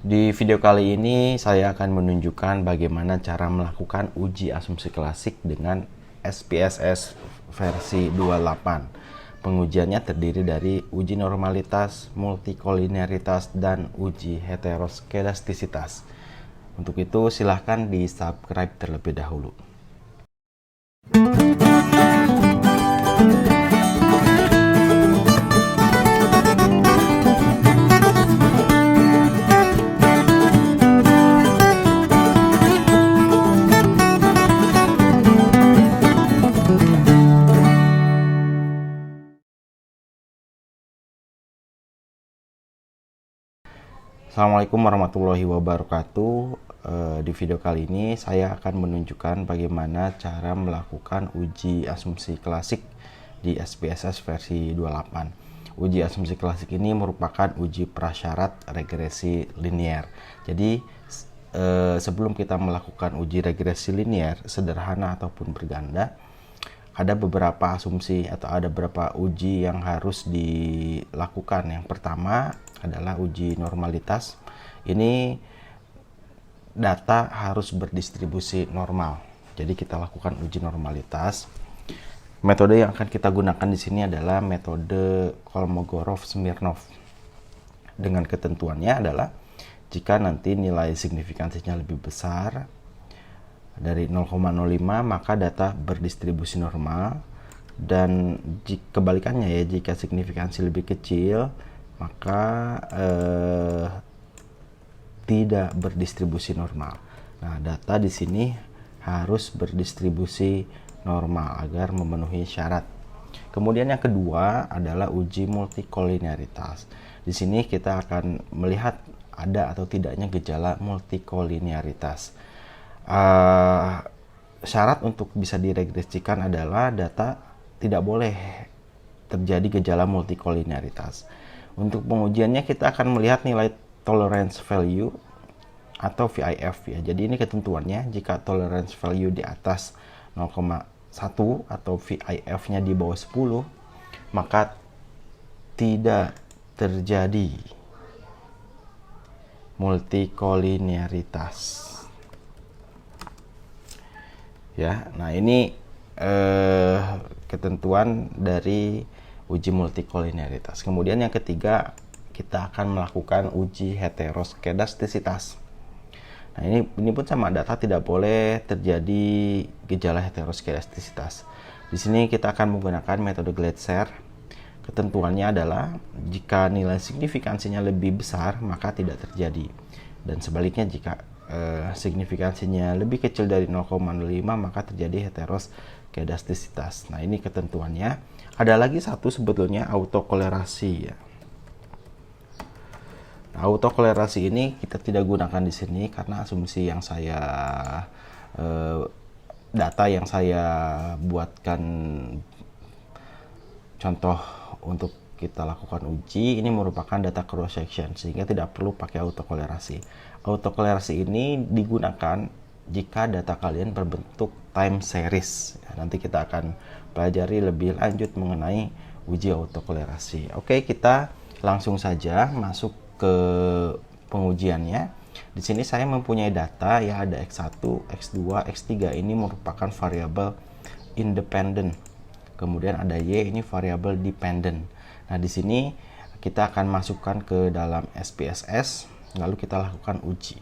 Di video kali ini saya akan menunjukkan bagaimana cara melakukan uji asumsi klasik dengan SPSS versi 28. Pengujiannya terdiri dari uji normalitas, multikolinearitas, dan uji heteroskedastisitas. Untuk itu silahkan di subscribe terlebih dahulu. Assalamualaikum warahmatullahi wabarakatuh. Di video kali ini saya akan menunjukkan bagaimana cara melakukan uji asumsi klasik di SPSS versi 28. Uji asumsi klasik ini merupakan uji prasyarat regresi linier. Jadi sebelum kita melakukan uji regresi linier sederhana ataupun berganda, ada beberapa asumsi atau ada beberapa uji yang harus dilakukan. Yang pertama adalah uji normalitas. Ini data harus berdistribusi normal. Jadi kita lakukan uji normalitas. Metode yang akan kita gunakan di sini adalah metode Kolmogorov-Smirnov. Dengan ketentuannya adalah jika nanti nilai signifikansinya lebih besar dari 0,05 maka data berdistribusi normal, dan kebalikannya ya, jika signifikansi lebih kecil maka tidak berdistribusi normal. Nah, data di sini harus berdistribusi normal agar memenuhi syarat. Kemudian yang kedua adalah uji multikolinearitas. Di sini kita akan melihat ada atau tidaknya gejala multikolinearitas. Syarat untuk bisa diregresikan adalah data tidak boleh terjadi gejala multikolinearitas. Untuk pengujiannya kita akan melihat nilai tolerance value atau VIF ya. Jadi ini ketentuannya, jika tolerance value di atas 0,1 atau VIF-nya di bawah 10, maka tidak terjadi multikolinearitas. Ya, nah ini ketentuan dari uji multikolinearitas. Kemudian yang ketiga, kita akan melakukan uji heteroskedastisitas. Nah, ini pun sama, data tidak boleh terjadi gejala heteroskedastisitas. Di sini kita akan menggunakan metode Glatzer. Ketentuannya adalah jika nilai signifikansinya lebih besar maka tidak terjadi, dan sebaliknya jika signifikansinya lebih kecil dari 0,05 maka terjadi heteroskedastisitas. Nah, ini ketentuannya. Ada lagi satu sebetulnya, autokolerasi ya. Nah, autokolerasi ini kita tidak gunakan di sini karena asumsi yang saya data yang saya buatkan contoh untuk kita lakukan uji ini merupakan data cross section, sehingga tidak perlu pakai autokolerasi. Autokolerasi ini digunakan jika data kalian berbentuk time series. Nanti kita akan pelajari lebih lanjut mengenai uji autokolerasi. Oke, kita langsung saja masuk ke pengujiannya. Di sini saya mempunyai data ya, ada X1, X2, X3 ini merupakan variabel independent. Kemudian ada Y, ini variabel dependent. Nah, di sini kita akan masukkan ke dalam SPSS, lalu kita lakukan uji.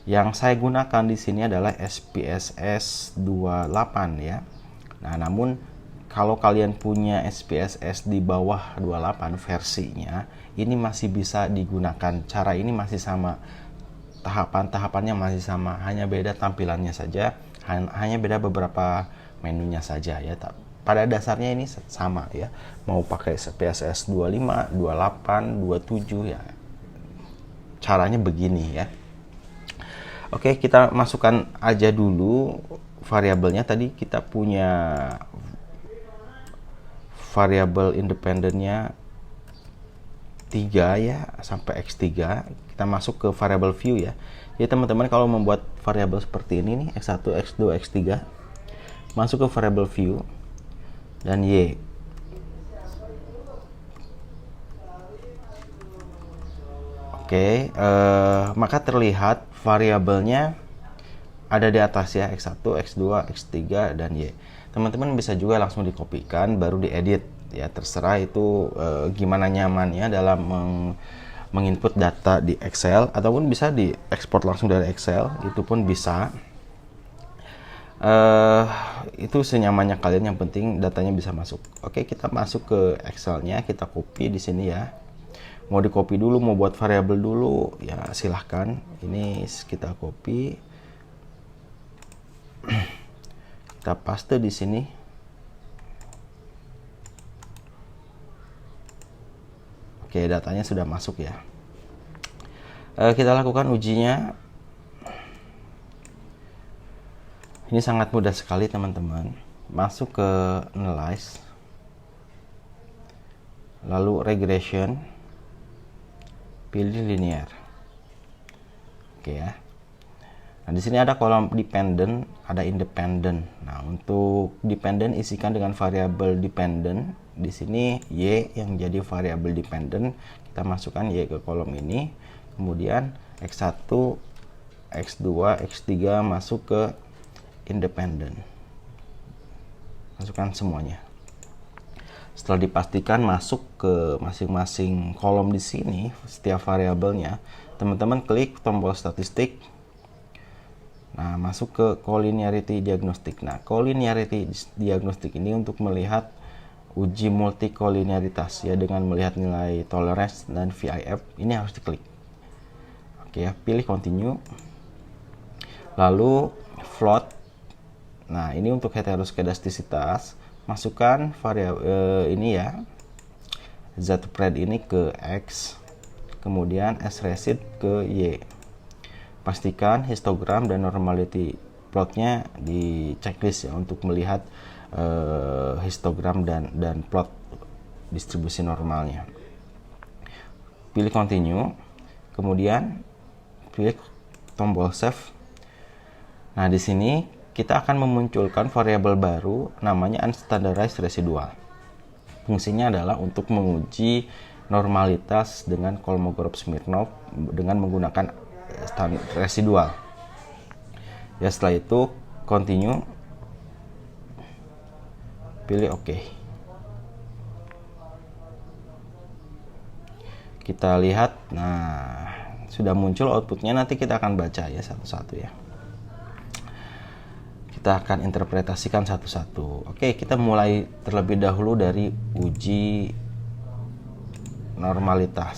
Yang saya gunakan di sini adalah SPSS 28 ya. Nah, namun kalau kalian punya SPSS di bawah 28 versinya, ini masih bisa digunakan. Cara ini masih sama. Tahapannya masih sama, hanya beda tampilannya saja, hanya beda beberapa menunya saja ya. Pada dasarnya ini sama ya. Mau pakai SPSS 25, 28, 27 ya. Caranya begini ya. Oke, kita masukkan aja dulu variabelnya. Tadi kita punya variabel independennya 3 ya, sampai X3. Kita masuk ke variabel view ya. Jadi teman-teman kalau membuat variabel seperti ini nih, X1, X2, X3, masuk ke variabel view dan Y. Oke, maka terlihat variabelnya ada di atas ya, X1, X2, X3, dan Y. Teman-teman bisa juga langsung dikopikan baru diedit ya, terserah itu gimana nyamannya dalam menginput data di Excel, ataupun bisa diekspor langsung dari Excel, itu pun bisa. Itu senyamannya kalian, yang penting datanya bisa masuk. Oke, kita masuk ke Excelnya, kita copy di sini ya. Mau di copy dulu, mau buat variabel dulu ya silahkan. Ini kita copy, kita paste di sini. Oke, datanya sudah masuk ya. Kita lakukan ujinya. Ini sangat mudah sekali teman-teman. Masuk ke Analyze, lalu Regression, pilih Linear. Oke ya. Nah, di sini ada kolom dependent, ada independent. Nah, untuk dependent isikan dengan variabel dependent. Di sini Y yang jadi variabel dependent, kita masukkan Y ke kolom ini. Kemudian X1, X2, X3 masuk ke independent. Masukkan semuanya. Setelah dipastikan masuk ke masing-masing kolom di sini, setiap variabelnya, teman-teman klik tombol statistik. Nah, masuk ke collinearity diagnostic. Nah, collinearity diagnostic ini untuk melihat uji multikoliniaritas ya, dengan melihat nilai tolerance dan VIF. Ini harus diklik. Oke ya, pilih continue. Lalu float. Nah, ini untuk heteroskedastisitas, masukkan variabel ini ya, Z-spread ini ke X, kemudian S-recit ke Y. Pastikan histogram dan normality plotnya di checklist ya, untuk melihat histogram dan plot distribusi normalnya. Pilih continue, kemudian pilih tombol save. Nah, di sini kita akan memunculkan variabel baru namanya unstandardized residual. Fungsinya adalah untuk menguji normalitas dengan Kolmogorov-Smirnov dengan menggunakan residual. Ya, setelah itu continue, pilih OK. Kita lihat, nah sudah muncul outputnya. Nanti kita akan baca ya satu-satu ya. Kita akan interpretasikan satu-satu. Oke, kita mulai terlebih dahulu dari uji normalitas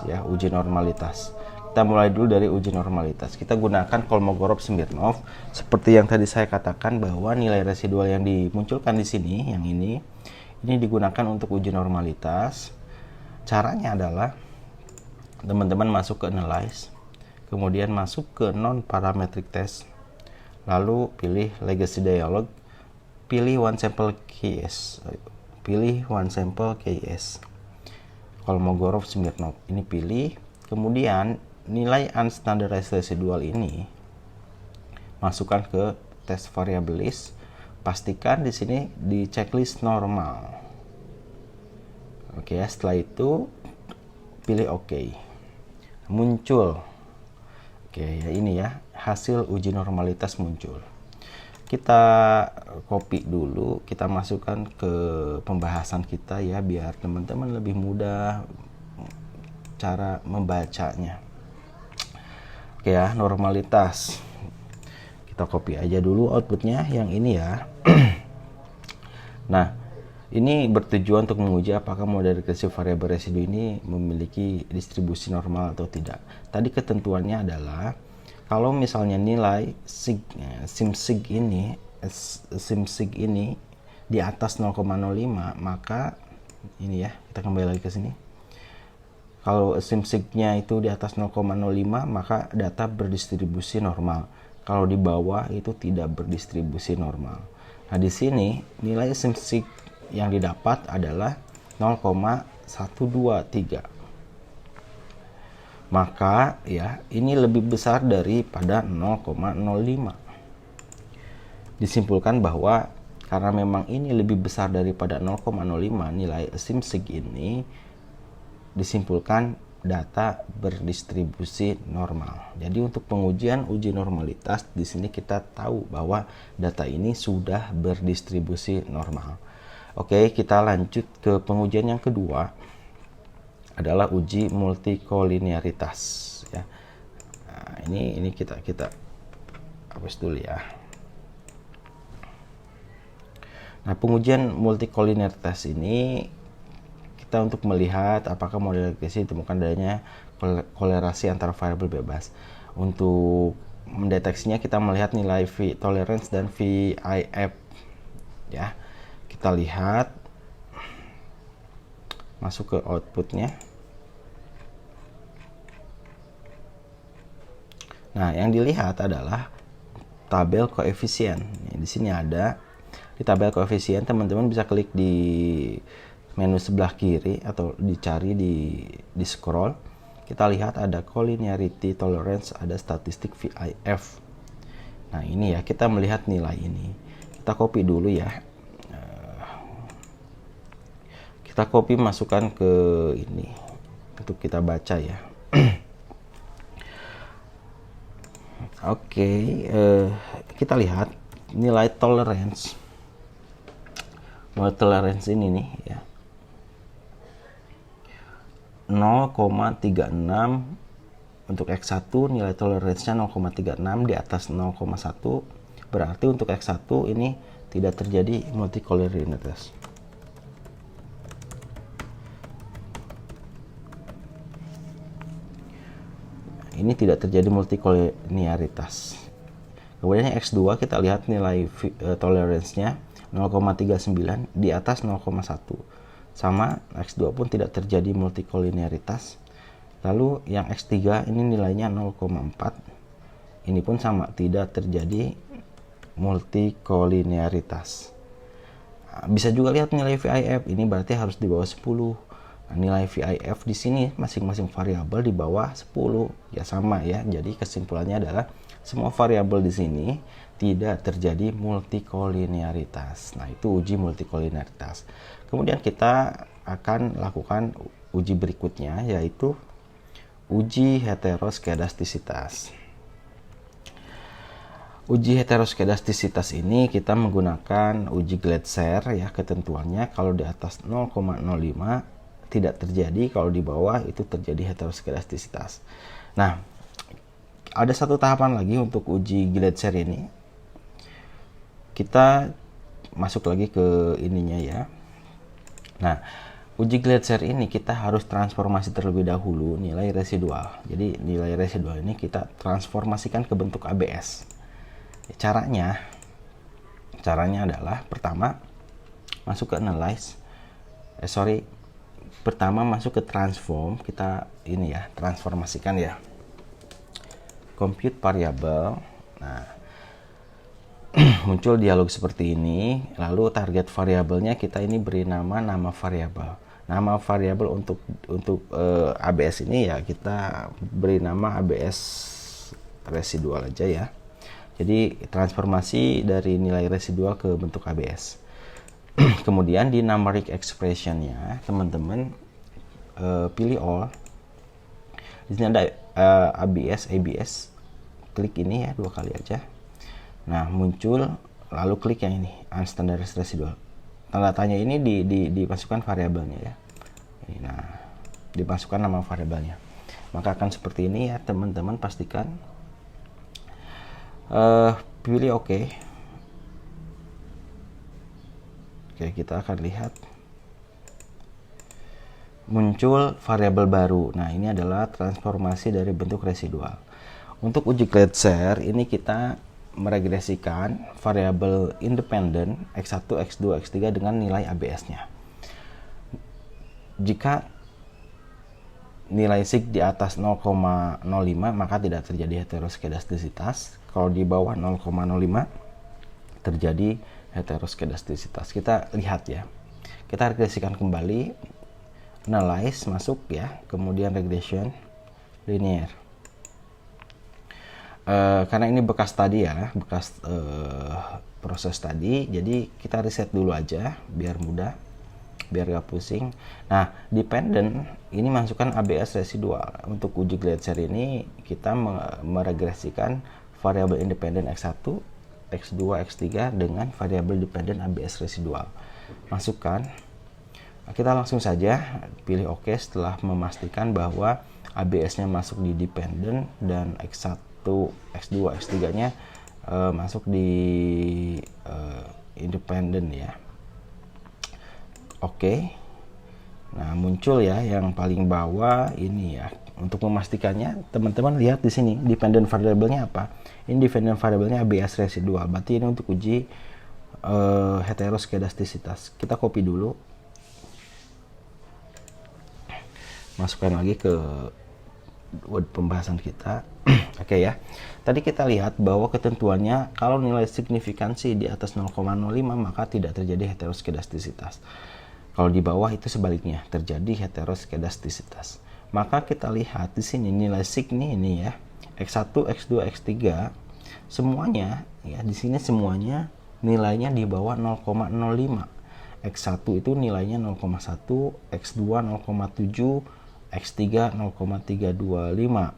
ya, uji normalitas. Kita mulai dulu dari uji normalitas. Kita gunakan Kolmogorov-Smirnov seperti yang tadi saya katakan, bahwa nilai residual yang dimunculkan di sini, yang ini digunakan untuk uji normalitas. Caranya adalah teman-teman masuk ke Analyze, kemudian masuk ke non-parametric test, lalu pilih Legacy Dialog, pilih One Sample Case, Kolmogorov-Smirnov ini pilih, kemudian nilai unstandardized residual ini masukkan ke test variable list. Pastikan di sini di checklist normal. Oke ya, setelah itu pilih OK. Muncul. Oke ya, ini ya hasil uji normalitas muncul. Kita copy dulu, kita masukkan ke pembahasan kita ya, biar teman-teman lebih mudah cara membacanya. Oke ya, normalitas. Kita copy aja dulu outputnya yang ini ya. Nah, ini bertujuan untuk menguji apakah model regresi variabel residu ini memiliki distribusi normal atau tidak. Tadi ketentuannya adalah kalau misalnya nilai SIMSIG ini di atas 0,05, maka ini ya, kita kembali lagi ke sini. Kalau SIMSIG-nya itu di atas 0,05, maka data berdistribusi normal. Kalau di bawah itu tidak berdistribusi normal. Nah, di sini nilai SIMSIG yang didapat adalah 0,123. Maka ya, ini lebih besar daripada 0,05. Disimpulkan bahwa karena memang ini lebih besar daripada 0,05, nilai SIMSIG ini disimpulkan data berdistribusi normal. Jadi untuk pengujian uji normalitas di sini kita tahu bahwa data ini sudah berdistribusi normal. Oke, kita lanjut ke pengujian yang kedua adalah uji multikolinearitas ya. Nah, ini kita hapus dulu ya. Nah, pengujian multikolinearitas ini kita untuk melihat apakah model regresi ditemukan adanya kolerasi antara variabel bebas. Untuk mendeteksinya kita melihat nilai V tolerance dan VIF ya. Kita lihat, masuk ke outputnya. Nah, yang dilihat adalah tabel koefisien. Di sini ada di tabel koefisien, teman-teman bisa klik di menu sebelah kiri atau dicari di scroll. Kita lihat ada collinearity tolerance, ada statistik VIF. Nah, ini ya, kita melihat nilai ini. Kita copy dulu ya. Kita copy, masukkan ke ini untuk kita baca ya. Oke, kita lihat nilai tolerance. Nilai tolerance ini nih ya. 0,36 untuk X1, nilai toleransinya 0,36, di atas 0,1, berarti untuk X1 ini tidak terjadi multikolinearitas. Ini tidak terjadi multikolinearitas. Kemudian X2 kita lihat nilai toleransinya 0,39, di atas 0,1. Sama, X2 pun tidak terjadi multikolinearitas. Lalu yang X3 ini nilainya 0,4. Ini pun sama, tidak terjadi multikolinearitas. Nah, bisa juga lihat nilai VIF, ini berarti harus di bawah 10. Nah, nilai VIF di sini masing-masing variabel di bawah 10. Ya sama ya. Jadi kesimpulannya adalah semua variabel di sini tidak terjadi multikolinearitas. Nah, itu uji multikolinearitas. Kemudian kita akan lakukan uji berikutnya, yaitu uji heteroskedastisitas. Uji heteroskedastisitas ini kita menggunakan uji Glatzer ya, ketentuannya kalau di atas 0,05 tidak terjadi, kalau di bawah itu terjadi heteroskedastisitas. Nah, ada satu tahapan lagi untuk uji Glatzer ini. Kita masuk lagi ke ininya ya. Nah, uji Glatzer ini kita harus transformasi terlebih dahulu nilai residual. Jadi nilai residual ini kita transformasikan ke bentuk ABS. Caranya adalah pertama masuk ke analyze. Pertama masuk ke transform, kita ini ya, transformasikan ya. Compute variable. Nah, muncul dialog seperti ini, lalu target variabelnya kita ini beri nama variabel. Nama variabel untuk ABS ini ya kita beri nama ABS residual aja ya. Jadi transformasi dari nilai residual ke bentuk ABS. Kemudian di numeric expressionnya teman-teman pilih all. Di sini ada ABS, klik ini ya 2 kali aja. Nah, muncul, lalu klik yang ini, unstandardized residual. Tanda tanya ini dimasukkan variabelnya ya. Nah, dimasukkan nama variabelnya. Maka akan seperti ini ya, teman-teman pastikan. Pilih OK. Oke, kita akan lihat. Muncul variabel baru. Nah, ini adalah transformasi dari bentuk residual. Untuk uji Glatzer, ini kita meregresikan variabel independen X1, X2, X3 dengan nilai ABS-nya. Jika nilai sig di atas 0,05 maka tidak terjadi heteroskedastisitas. Kalau di bawah 0,05 terjadi heteroskedastisitas. Kita lihat ya. Kita regresikan kembali, analyze masuk ya, kemudian regression linear. Karena ini bekas tadi ya, proses tadi, jadi kita reset dulu aja biar mudah. biar gak pusing. Nah, dependent ini masukkan ABS residual. Untuk uji Gleitzer ini kita meregresikan variabel independen X1, X2, X3 dengan variabel dependent ABS residual. Masukkan. Kita langsung saja pilih OK setelah memastikan bahwa ABS-nya masuk di dependent dan X1, X2, X3-nya masuk di independent ya. Oke. Nah, muncul ya yang paling bawah ini ya. Untuk memastikannya, teman-teman lihat di sini dependent variabelnya apa? Ini dependent variabelnya ABS residual. Berarti ini untuk uji heteroskedastisitas. Kita copy dulu. Masukkan lagi ke Word pembahasan kita. Oke ya. Tadi kita lihat bahwa ketentuannya kalau nilai signifikansi di atas 0,05 maka tidak terjadi heteroskedastisitas. Kalau di bawah itu sebaliknya, terjadi heteroskedastisitas. Maka kita lihat di sini nilai sig ini ya. X1, X2, X3 semuanya ya di sini semuanya nilainya di bawah 0,05. X1 itu nilainya 0,1, X2 0,7, X3 0,325.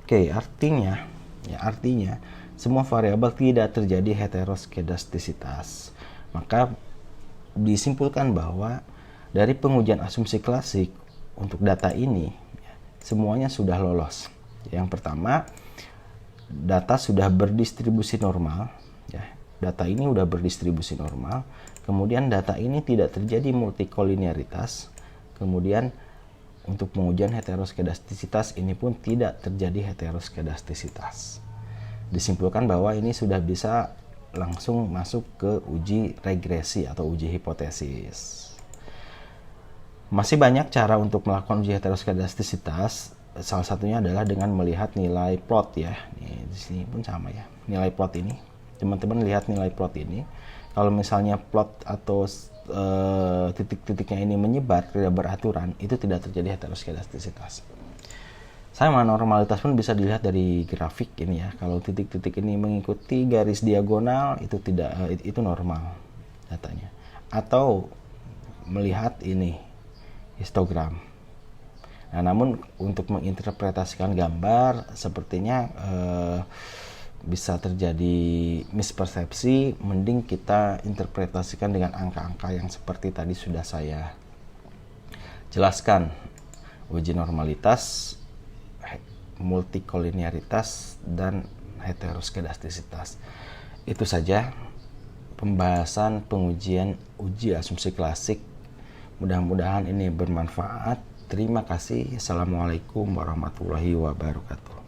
Oke, artinya semua variabel tidak terjadi heteroskedastisitas. Maka disimpulkan bahwa dari pengujian asumsi klasik untuk data ini semuanya sudah lolos. Yang pertama, data sudah berdistribusi normal ya. Data ini sudah berdistribusi normal. Kemudian data ini tidak terjadi multikolinearitas. Kemudian untuk pengujian heteroskedastisitas ini pun tidak terjadi heteroskedastisitas. Disimpulkan bahwa ini sudah bisa langsung masuk ke uji regresi atau uji hipotesis. Masih banyak cara untuk melakukan uji heteroskedastisitas. Salah satunya adalah dengan melihat nilai plot ya. Di sini pun sama ya. Nilai plot ini. Teman-teman lihat nilai plot ini. Kalau misalnya plot atau titik-titiknya ini menyebar tidak beraturan, itu tidak terjadi heteroskedastisitas. Sama normalitas pun bisa dilihat dari grafik ini ya. Kalau titik-titik ini mengikuti garis diagonal itu itu normal datanya. Atau melihat ini histogram. Nah, namun untuk menginterpretasikan gambar sepertinya bisa terjadi mispersepsi, mending kita interpretasikan dengan angka-angka yang seperti tadi sudah saya jelaskan. Uji normalitas, multikolinearitas, dan heteroskedastisitas. Itu saja pembahasan pengujian uji asumsi klasik. Mudah-mudahan ini bermanfaat. Terima kasih. Assalamualaikum warahmatullahi wabarakatuh.